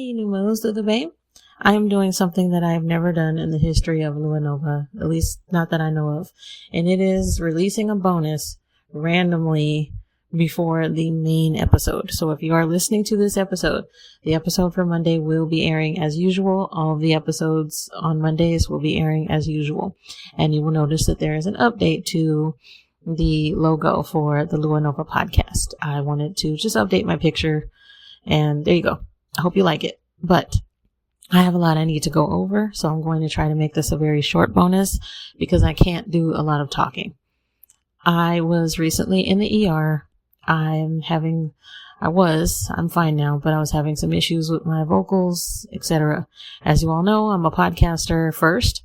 Hey, new moons through the Bay. I am doing something that I have never done in the history of Lua Nova, at least not that I know of, and it is releasing a bonus randomly before the main episode. So if you are listening to this episode, the episode for Monday will be airing as usual. All of the episodes on Mondays will be airing as usual, and you will notice that there is an update to the logo for the Lua Nova podcast. I wanted to just update my picture, and there you go. I hope you like it, but I have a lot I need to go over, so I'm going to try to make this a very short bonus because I can't do a lot of talking. I was recently in the ER. I'm fine now, but I was having some issues with my vocals, etc. As you all know, I'm a podcaster first,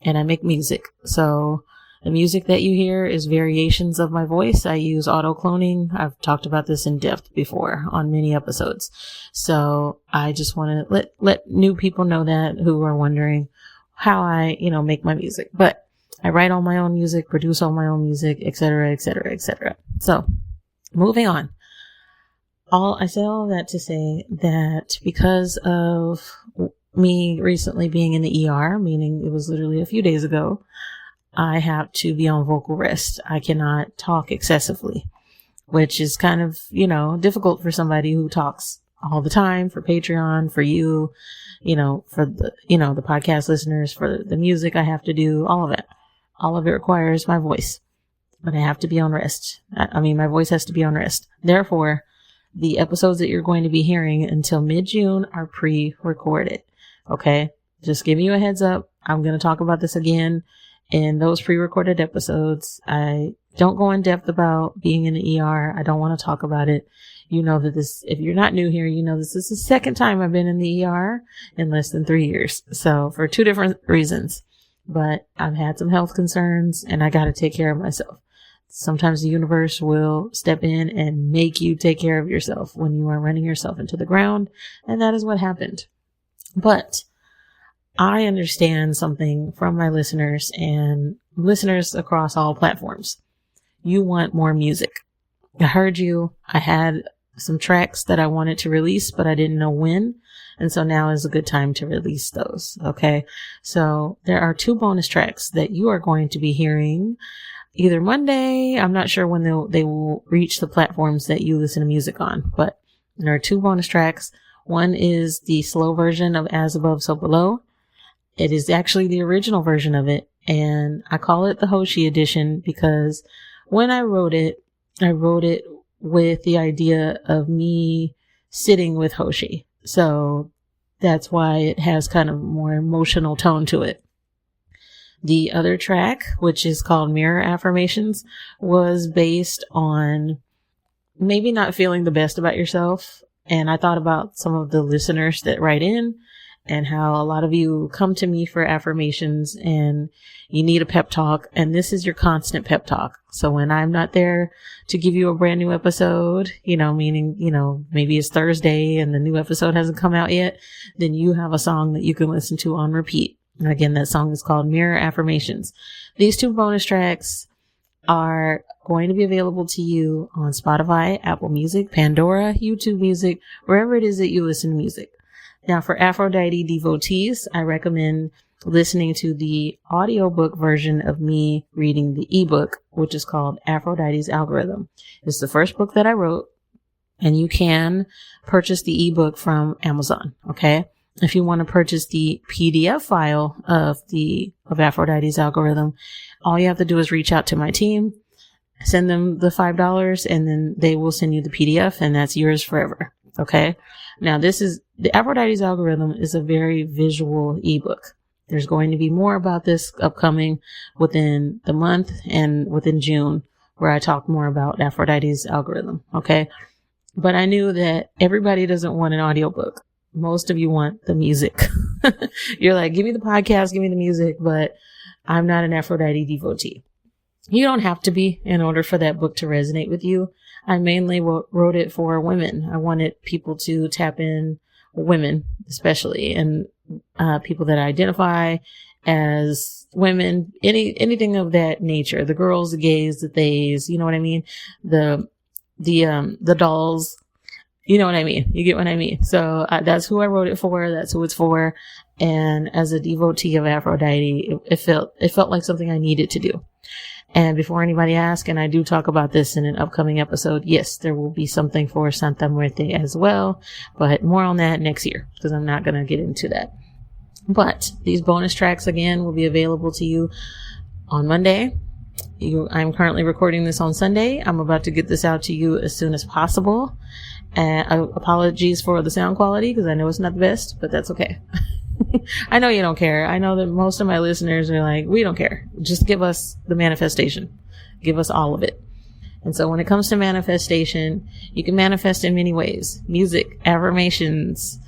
and I make music. So the music that you hear is variations of my voice. I use auto cloning. I've talked about this in depth before on many episodes. So I just want to let new people know that who are wondering how I, make my music. But I write all my own music, produce all my own music, etc., etc., etc. So moving on. I said all that to say that because of me recently being in the ER, meaning it was literally a few days ago, I have to be on vocal rest. I cannot talk excessively, which is kind of, difficult for somebody who talks all the time for Patreon, for you, for the podcast listeners, for the music I have to do, all of it. All of it requires my voice, but I have to be on rest. My voice has to be on rest. Therefore, the episodes that you're going to be hearing until mid-June are pre-recorded. Okay. Just giving you a heads up. I'm going to talk about this again. In those pre-recorded episodes, I don't go in depth about being in the ER. I don't want to talk about it. You know that if you're not new here, this is the second time I've been in the ER in less than 3 years. So for two different reasons, but I've had some health concerns and I got to take care of myself. Sometimes the universe will step in and make you take care of yourself when you are running yourself into the ground. And that is what happened. But I understand something from my listeners and listeners across all platforms. You want more music. I heard you. I had some tracks that I wanted to release, but I didn't know when. And so now is a good time to release those. Okay. So there are 2 bonus tracks that you are going to be hearing either Monday. I'm not sure when they will reach the platforms that you listen to music on, but there are 2 bonus tracks. One is the slow version of As Above, So Below. It is actually the original version of it, and I call it the Hoshi edition because when I wrote it with the idea of me sitting with Hoshi. So that's why it has kind of more emotional tone to it. The other track, which is called Mirror Affirmations, was based on maybe not feeling the best about yourself. And I thought about some of the listeners that write in and how a lot of you come to me for affirmations and you need a pep talk, and this is your constant pep talk. So when I'm not there to give you a brand new episode, meaning, maybe it's Thursday and the new episode hasn't come out yet, then you have a song that you can listen to on repeat. And again, that song is called Mirror Affirmations. These 2 bonus tracks are going to be available to you on Spotify, Apple Music, Pandora, YouTube Music, wherever it is that you listen to music. Now, for Aphrodite devotees, I recommend listening to the audiobook version of me reading the ebook, which is called Aphrodite's Algorithm. It's the first book that I wrote, and you can purchase the ebook from Amazon. Okay. If you want to purchase the PDF file of Aphrodite's Algorithm, all you have to do is reach out to my team, send them the $5, and then they will send you the PDF, and that's yours forever. Okay. Now, the Aphrodite's Algorithm is a very visual ebook. There's going to be more about this upcoming within the month and within June, where I talk more about Aphrodite's Algorithm. Okay. But I knew that everybody doesn't want an audiobook. Most of you want the music. You're like, give me the podcast, give me the music, but I'm not an Aphrodite devotee. You don't have to be in order for that book to resonate with you. I mainly wrote it for women. I wanted people to tap in, women especially, and people that identify as women, anything of that nature. The girls, the gays, the theys, you know what I mean? The dolls, You know what I mean? You get what I mean? So that's who I wrote it for. That's who it's for. And as a devotee of Aphrodite, it felt like something I needed to do. And before anybody asks, and I do talk about this in an upcoming episode, yes, there will be something for Santa Muerte as well, but more on that next year, because I'm not going to get into that. But these bonus tracks, again, will be available to you on Monday. I'm currently recording this on Sunday. I'm about to get this out to you as soon as possible. And apologies for the sound quality, because I know it's not the best, but that's okay. I know you don't care. I know that most of my listeners are like, we don't care. Just give us the manifestation. Give us all of it. And so when it comes to manifestation, you can manifest in many ways. Music, affirmations,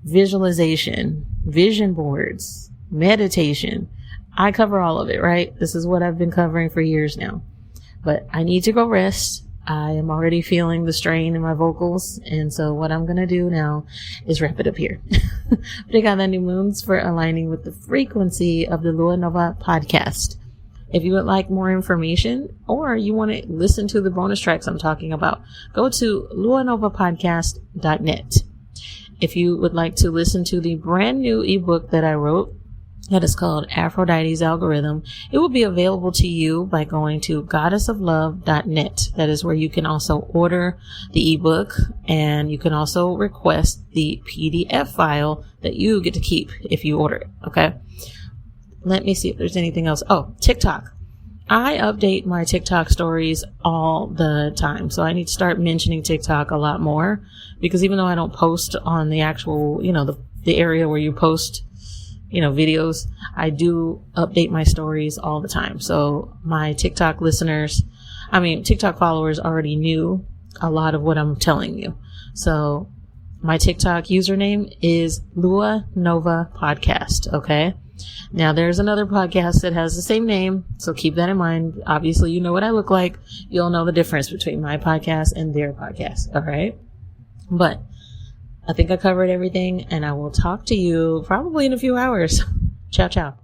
visualization, vision boards, meditation. I cover all of it, right? This is what I've been covering for years now. But I need to go rest. I am already feeling the strain in my vocals. And so what I'm going to do now is wrap it up here. Pick out the new moons for aligning with the frequency of the Lua Nova podcast. If you would like more information or you want to listen to the bonus tracks I'm talking about, go to luanovapodcast.net. If you would like to listen to the brand new ebook that I wrote, that is called Aphrodite's Algorithm, it will be available to you by going to goddessoflove.net. That is where you can also order the ebook, and you can also request the PDF file that you get to keep if you order it. Okay. Let me see if there's anything else. Oh, TikTok. I update my TikTok stories all the time. So I need to start mentioning TikTok a lot more, because even though I don't post on the actual, the area where you post videos, I do update my stories all the time. So my TikTok TikTok followers already knew a lot of what I'm telling you. So my TikTok username is Lua Nova Podcast. Okay. Now there's another podcast that has the same name. So keep that in mind. Obviously, you know what I look like. You'll know the difference between my podcast and their podcast. All right. But I think I covered everything, and I will talk to you probably in a few hours. Ciao, ciao.